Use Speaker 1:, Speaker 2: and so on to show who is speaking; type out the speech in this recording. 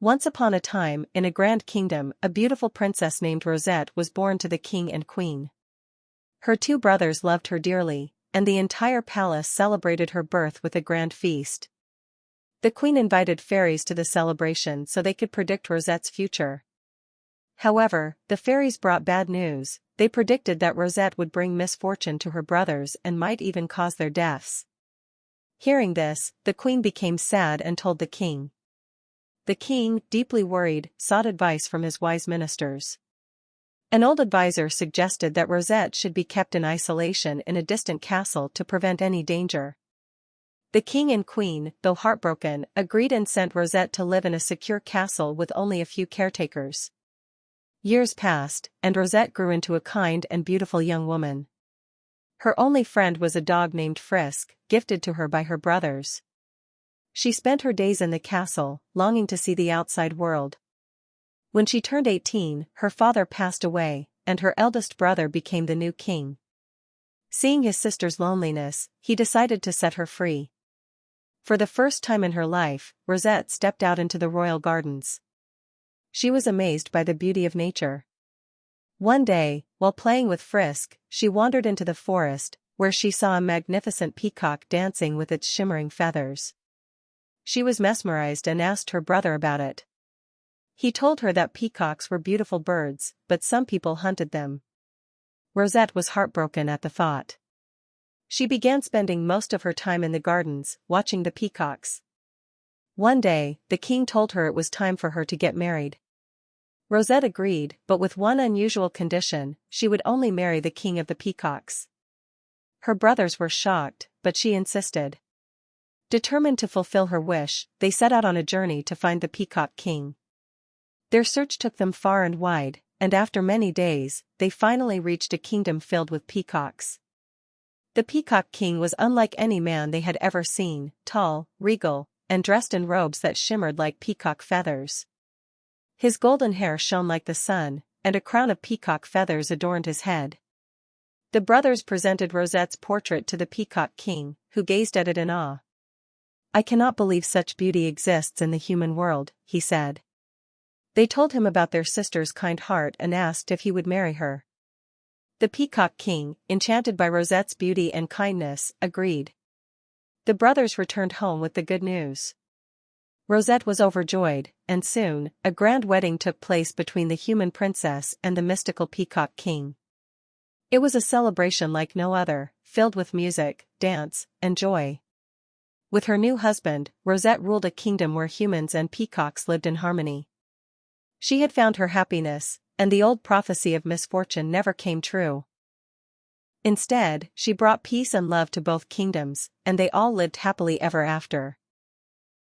Speaker 1: Once upon a time, in a grand kingdom, a beautiful princess named Rosette was born to the king and queen. Her two brothers loved her dearly, and the entire palace celebrated her birth with a grand feast. The queen invited fairies to the celebration so they could predict Rosette's future. However, the fairies brought bad news. They predicted that Rosette would bring misfortune to her brothers and might even cause their deaths. Hearing this, the queen became sad and told the king. The king, deeply worried, sought advice from his wise ministers. An old advisor suggested that Rosette should be kept in isolation in a distant castle to prevent any danger. The king and queen, though heartbroken, agreed and sent Rosette to live in a secure castle with only a few caretakers. Years passed, and Rosette grew into a kind and beautiful young woman. Her only friend was a dog named Frisk, gifted to her by her brothers. She spent her days in the castle, longing to see the outside world. When she turned 18, her father passed away, and her eldest brother became the new king. Seeing his sister's loneliness, he decided to set her free. For the first time in her life, Rosette stepped out into the royal gardens. She was amazed by the beauty of nature. One day, while playing with Frisk, she wandered into the forest, where she saw a magnificent peacock dancing with its shimmering feathers. She was mesmerized and asked her brother about it. He told her that peacocks were beautiful birds, but some people hunted them. Rosette was heartbroken at the thought. She began spending most of her time in the gardens, watching the peacocks. One day, the king told her it was time for her to get married. Rosette agreed, but with one unusual condition: she would only marry the king of the peacocks. Her brothers were shocked, but she insisted. Determined to fulfill her wish, they set out on a journey to find the Peacock King. Their search took them far and wide, and after many days, they finally reached a kingdom filled with peacocks. The Peacock King was unlike any man they had ever seen, tall, regal, and dressed in robes that shimmered like peacock feathers. His golden hair shone like the sun, and a crown of peacock feathers adorned his head. The brothers presented Rosette's portrait to the Peacock King, who gazed at it in awe. "I cannot believe such beauty exists in the human world," he said. They told him about their sister's kind heart and asked if he would marry her. The Peacock King, enchanted by Rosette's beauty and kindness, agreed. The brothers returned home with the good news. Rosette was overjoyed, and soon, a grand wedding took place between the human princess and the mystical Peacock King. It was a celebration like no other, filled with music, dance, and joy. With her new husband, Rosette ruled a kingdom where humans and peacocks lived in harmony. She had found her happiness, and the old prophecy of misfortune never came true. Instead, she brought peace and love to both kingdoms, and they all lived happily ever after.